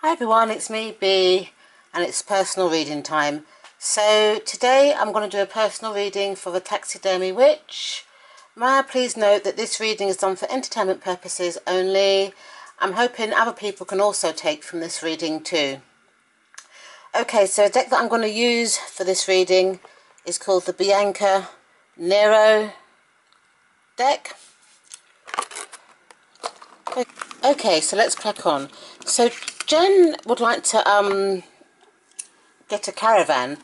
Hi everyone, it's me, B, and it's personal reading time. So today I'm going to do a personal reading for the Taxidermy Witch. May I please note that this reading is done for entertainment purposes only. I'm hoping other people can also take from this reading too. Okay, so a deck that I'm going to use for this reading is called the Bianco Nero deck. Okay, so let's crack on. So Jen would like to get a caravan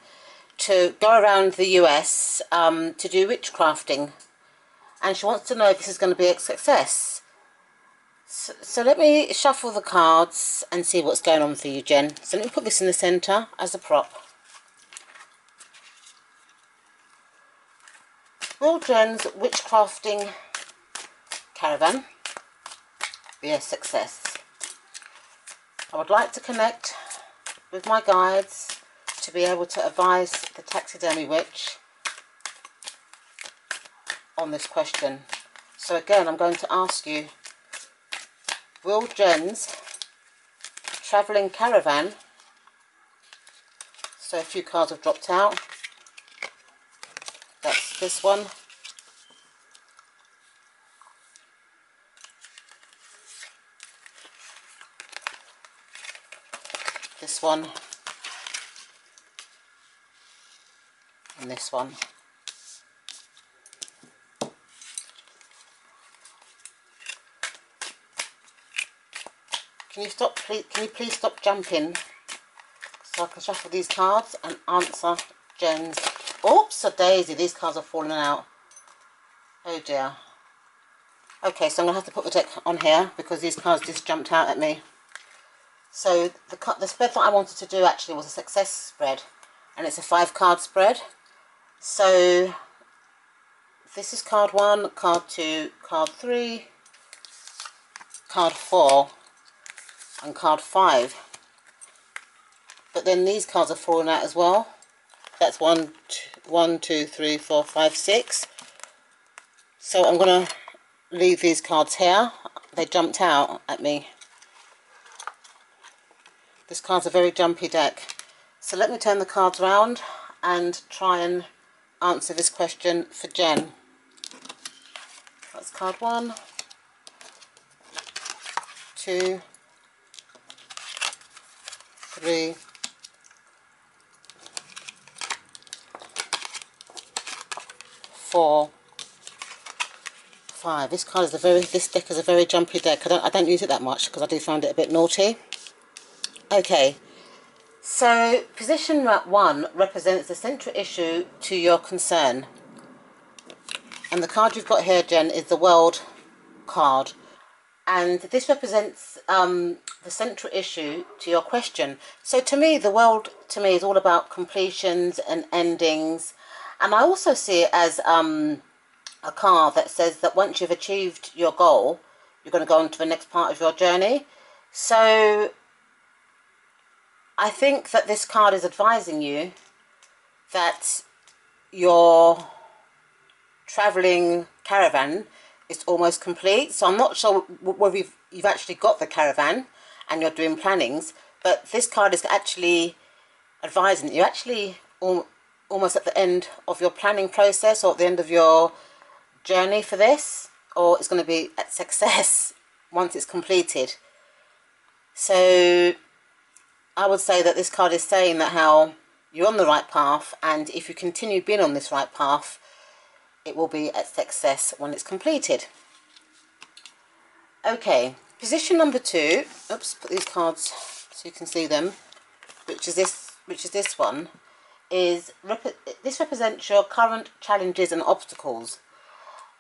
to go around the US to do witchcrafting, and she wants to know if this is going to be a success. So let me shuffle the cards and see what's going on for you, Jen. So let me put this in the centre as a prop. Will Jen's witchcrafting caravan be a success? I would like to connect with my guides to be able to advise the Taxidermy Witch on this question. So again, I'm going to ask you, will Jen's travelling caravan, so a few cards have dropped out, that's this one, this one, and this one. Can you please stop jumping so I can shuffle these cards and answer Jen's... Oops, a daisy, these cards are falling out. Oh dear. Okay, so I'm going to have to put the deck on here because these cards just jumped out at me. So the spread that I wanted to do actually was a success spread, and it's a 5-card spread. So this is card 1, card 2, card 3, card 4, and card 5. But then these cards are falling out as well. That's 1, 2, 3, 4, 5, 6. So I'm going to leave these cards here. They jumped out at me. This card's a very jumpy deck. So let me turn the cards around and try and answer this question for Jen. That's card 1, 2, 3, 4, 5. This deck is a very jumpy deck. I don't use it that much because I do find it a bit naughty. Okay, so position 1 represents the central issue to your concern. And the card you've got here, Jen, is the World card. And this represents the central issue to your question. So to me, the World is all about completions and endings. And I also see it as a card that says that once you've achieved your goal, you're going to go on to the next part of your journey. So I think that this card is advising you that your travelling caravan is almost complete. So I'm not sure whether you've actually got the caravan and you're doing plannings, but this card is actually advising that you're actually almost at the end of your planning process, or at the end of your journey for this, or it's going to be at success once it's completed. So I would say that this card is saying that how you're on the right path, and if you continue being on this right path, it will be at success when it's completed. Okay, position number 2. Oops, put these cards so you can see them. Which is this one. This represents your current challenges and obstacles.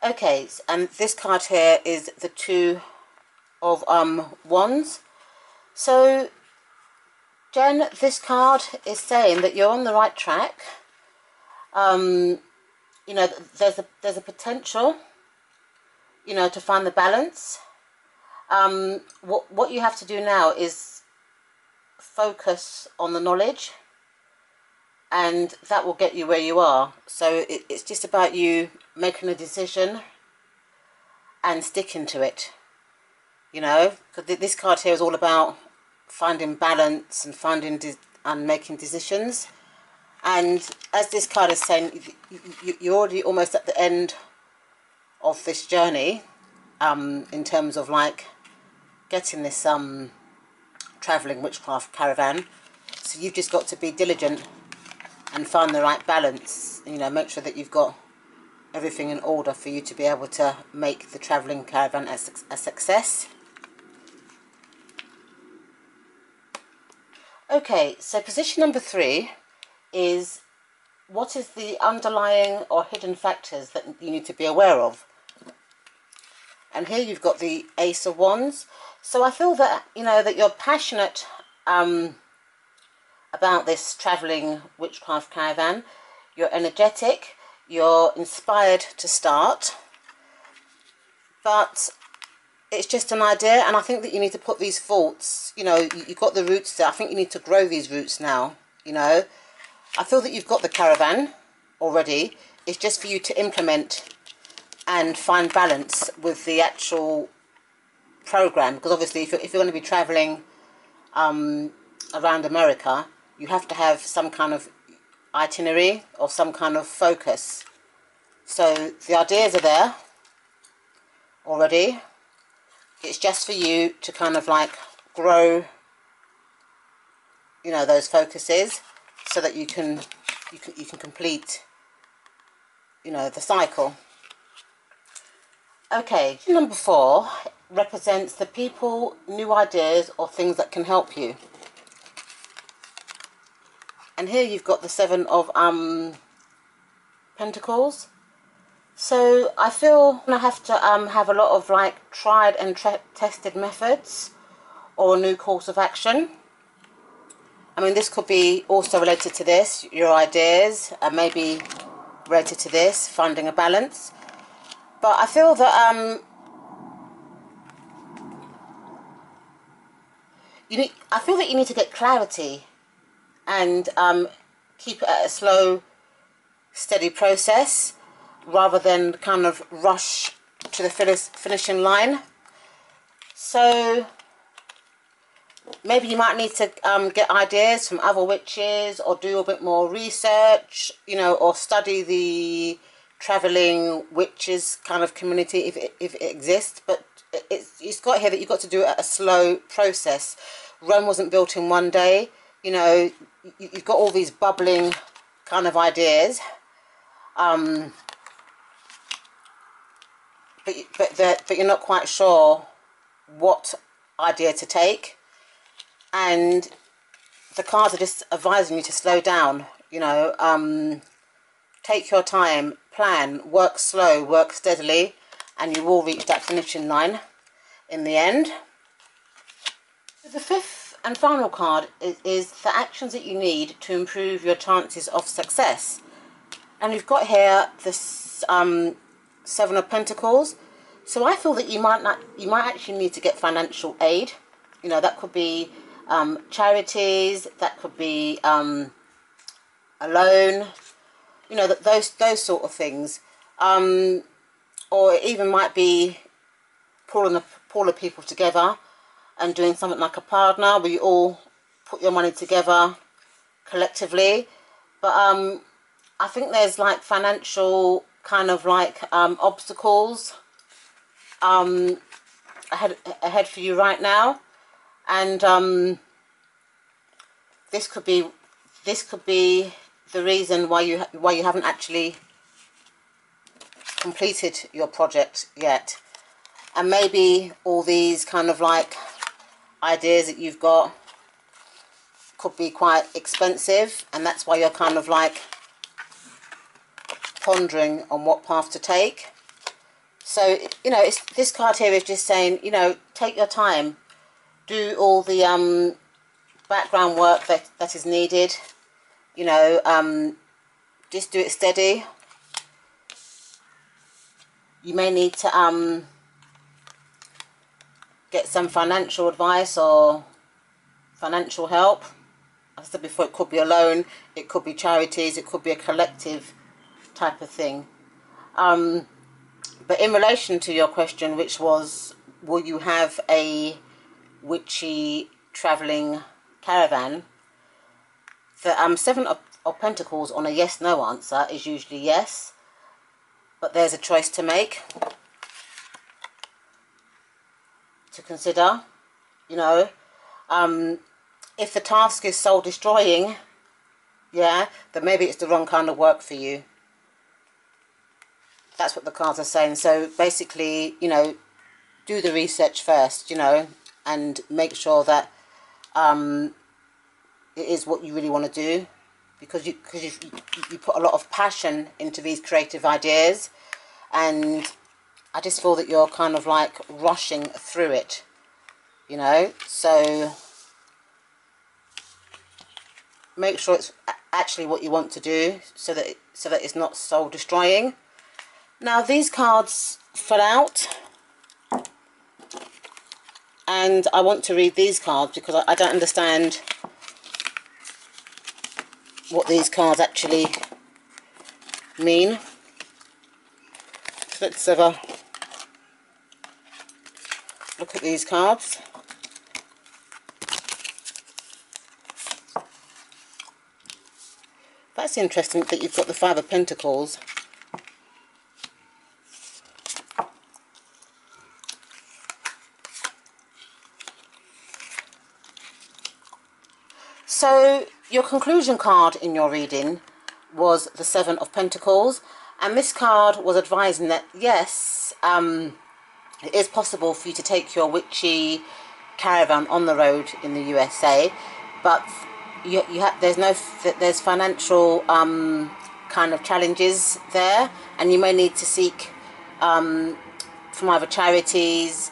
Okay, and this card here is the 2 of Wands. So Jen, this card is saying that you're on the right track. You know, there's a potential, you know, to find the balance. What you have to do now is focus on the knowledge, and that will get you where you are. So it's just about you making a decision and sticking to it, you know, because this card here is all about finding balance and and making decisions. And as this card is saying, you're already almost at the end of this journey, in terms of like getting this travelling witchcraft caravan. So you've just got to be diligent and find the right balance. You know, make sure that you've got everything in order for you to be able to make the travelling caravan a success. Okay, so position number 3 is, what is the underlying or hidden factors that you need to be aware of? And here you've got the Ace of Wands. So I feel that, you know, that you're passionate about this travelling witchcraft caravan. You're energetic, you're inspired to start, but it's just an idea, and I think that you need to put these thoughts, you know, you've got the roots there. I think you need to grow these roots now, you know. I feel that you've got the caravan already. It's just for you to implement and find balance with the actual program, because obviously if you're going to be traveling around America, you have to have some kind of itinerary or some kind of focus. So the ideas are there already. It's just for you to kind of like grow, you know, those focuses, so that you can complete, you know, the cycle. Okay, number 4 represents the people, new ideas or things that can help you. And here you've got the 7 of Pentacles. So I feel I have to have a lot of like tried and tested methods or a new course of action. I mean, this could be also related to this, your ideas, and maybe related to this, finding a balance. But I feel that I feel that you need to get clarity and keep it at a slow, steady process, rather than kind of rush to the finishing line. So maybe you might need to get ideas from other witches, or do a bit more research, you know, or study the travelling witches kind of community if it exists. But it's got here that you've got to do it at a slow process. Rome wasn't built in one day. You know, you've got all these bubbling kind of ideas, but you're not quite sure what idea to take, and the cards are just advising you to slow down. You know, take your time, plan, work slow, work steadily, and you will reach that finishing line in the end. The 5th and final card is the actions that you need to improve your chances of success. And we've got here this 7 of Pentacles. So I feel that you might actually need to get financial aid. You know, that could be charities, that could be a loan, you know, those sort of things, or it even might be pulling of people together and doing something like a partner where you all put your money together collectively. But I think there's like financial kind of like obstacles ahead for you right now, and this could be the reason why you haven't actually completed your project yet. And maybe all these kind of like ideas that you've got could be quite expensive, and that's why you're kind of like pondering on what path to take. So, you know, this card here is just saying, you know, take your time, do all the background work that is needed, you know, just do it steady. You may need to get some financial advice or financial help. As I said before, it could be a loan, it could be charities, it could be a collective type of thing. But in relation to your question, which was, will you have a witchy travelling caravan, the Seven of Pentacles on a yes/no answer is usually yes, but there's a choice to make, to consider, you know. If the task is soul destroying, yeah, then maybe it's the wrong kind of work for you. That's what the cards are saying. So basically, you know, do the research first, you know, and make sure that it is what you really want to do, because you put a lot of passion into these creative ideas, and I just feel that you're kind of like rushing through it, you know. So make sure it's actually what you want to do, so that it's not soul destroying. Now these cards fell out, and I want to read these cards because I don't understand what these cards actually mean. So let's have a look at these cards. That's interesting that you've got the Five of Pentacles. So your conclusion card in your reading was the Seven of Pentacles, and this card was advising that yes, it is possible for you to take your witchy caravan on the road in the USA, but there's financial kind of challenges there, and you may need to seek from either charities,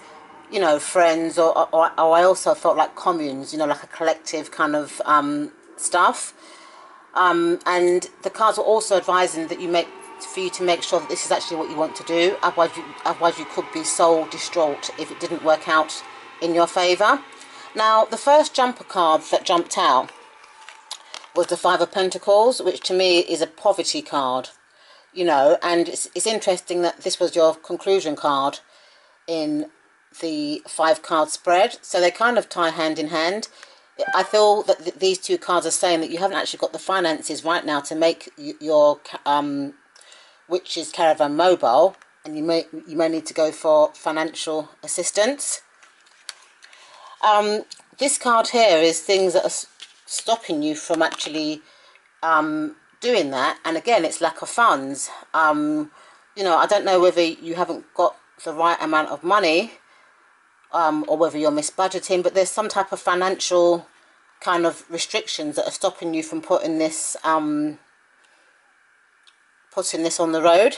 you know, friends, or I also thought like communes, you know, like a collective kind of stuff. And the cards were also advising that for you to make sure that this is actually what you want to do. Otherwise you could be soul distraught if it didn't work out in your favour. Now, the first jumper card that jumped out was the Five of Pentacles, which to me is a poverty card, you know. And it's interesting that this was your conclusion card in the 5-card spread, so they kind of tie hand in hand. I feel that these two cards are saying that you haven't actually got the finances right now to make your witch's caravan mobile, and you may need to go for financial assistance. This card here is things that are stopping you from actually doing that, and again, it's lack of funds. You know, I don't know whether you haven't got the right amount of money, or whether you're misbudgeting, but there's some type of financial kind of restrictions that are stopping you from putting this on the road.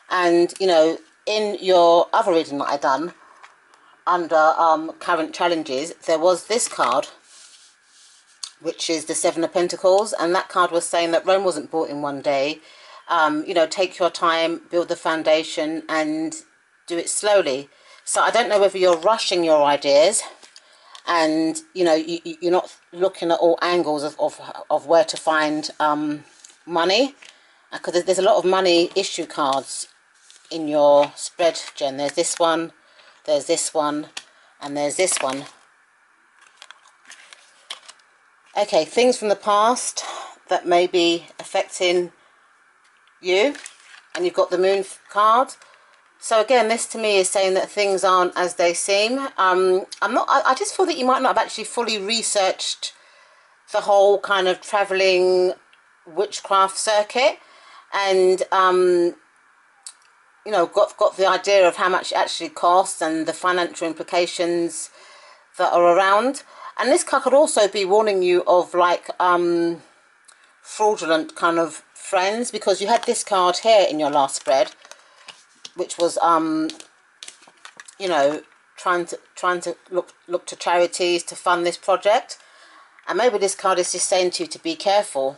And you know, in your other reading that I done under current challenges, there was this card, which is the Seven of Pentacles, and that card was saying that Rome wasn't built in one day. You know, take your time, build the foundation, and do it slowly. So I don't know whether you're rushing your ideas, and you know, you're not looking at all angles of where to find money, because there's a lot of money issue cards in your spread, Jen. There's this one, there's this one, and there's this one. Okay, things from the past that may be affecting you, and you've got the Moon card. So again, this to me is saying that things aren't as they seem. I just feel that you might not have actually fully researched the whole kind of travelling witchcraft circuit, and you know, got the idea of how much it actually costs and the financial implications that are around. And this card could also be warning you of like fraudulent kind of friends, because you had this card here in your last spread, which was you know, trying to look to charities to fund this project. And maybe this card is just saying to you to be careful.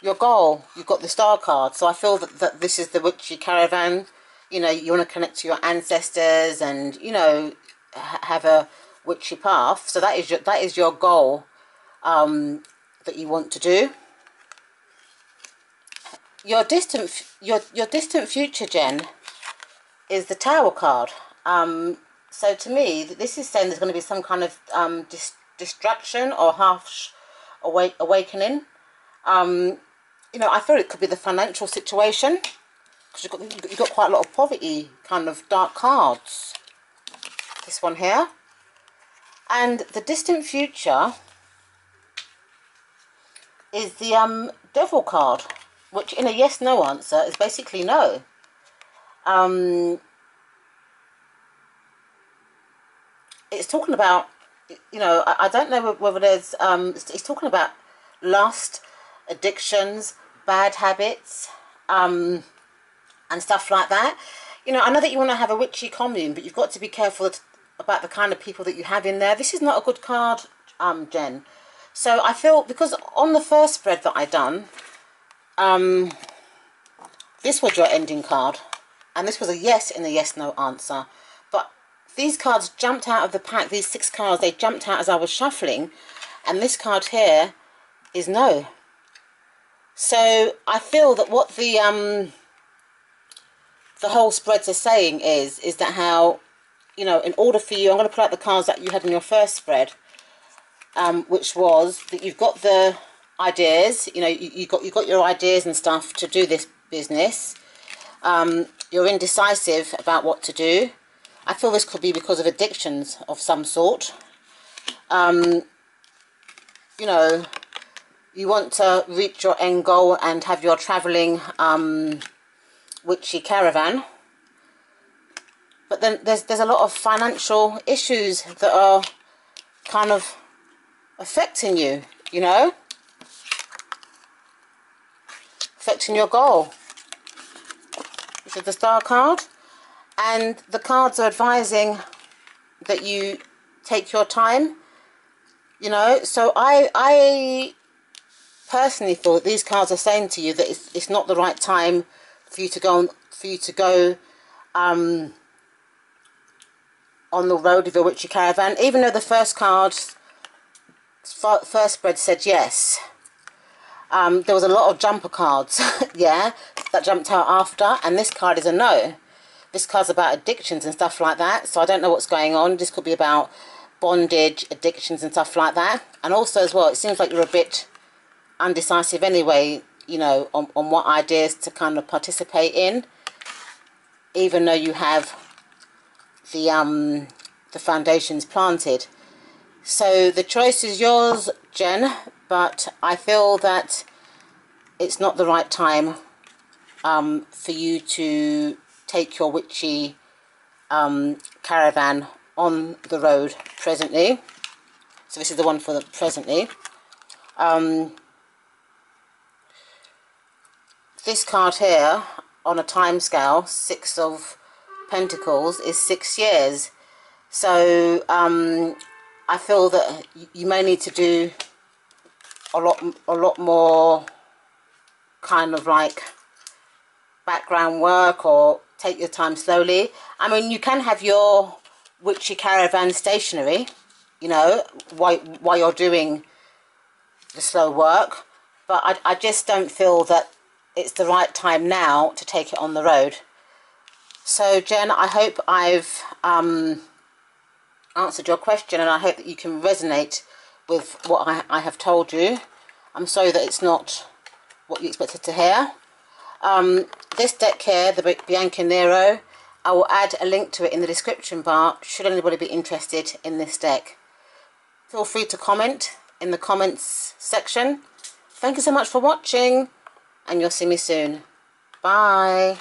Your goal, you've got the Star card, so I feel that this is the witchy caravan. You know, you want to connect to your ancestors and, you know, have a witchy path. So that is your goal that you want to do. Your distant future, Jen, is the Tower card. So to me, this is saying there's going to be some kind of distraction or half awakening. You know, I thought it could be the financial situation, because you've got quite a lot of poverty kind of dark cards. This one here. And the distant future is the devil card, which in a yes/no answer is basically no. It's talking about, you know, I don't know whether there's, it's talking about lust, addictions, bad habits, and stuff like that. You know, I know that you want to have a witchy commune, but you've got to be careful about the kind of people that you have in there. This is not a good card, Jen. So I feel, because on the first spread that I done, this was your ending card, and this was a yes in the yes/no answer. But these cards jumped out of the pack, these 6 cards, they jumped out as I was shuffling, and this card here is no. So I feel that what the whole spreads are saying is that how, you know, in order for you, I'm going to pull out the cards that you had in your first spread, which was that you've got the ideas, you know, you got your ideas and stuff to do this business. You're indecisive about what to do. I feel this could be because of addictions of some sort. You know, you want to reach your end goal and have your travelling witchy caravan. But then there's a lot of financial issues that are kind of affecting you, you know, affecting your goal. This is the Star card, and the cards are advising that you take your time, you know. So I personally thought these cards are saying to you that it's not the right time for you to go on the road with your witchy caravan, even though the first spread said yes. There was a lot of jumper cards, yeah, that jumped out after, and this card is a no. This card's about addictions and stuff like that, so I don't know what's going on. This could be about bondage, addictions and stuff like that. And also as well, it seems like you're a bit undecisive anyway, you know, on what ideas to kind of participate in, even though you have the foundations planted. So the choice is yours, Jen, but I feel that it's not the right time for you to take your witchy caravan on the road presently. So this is the one for the presently. This card here on a time scale, 6 of Pentacles, is 6 years. So I feel that you may need to do a lot more kind of like background work, or take your time slowly. I mean, you can have your witchy caravan stationary, you know, while you're doing the slow work, but I just don't feel that it's the right time now to take it on the road. So Jen, I hope I've answered your question, and I hope that you can resonate with what I have told you. I'm sorry that it's not what you expected to hear. This deck here, the Bianco Nero, I will add a link to it in the description bar should anybody be interested in this deck. Feel free to comment in the comments section. Thank you so much for watching, and you'll see me soon. Bye.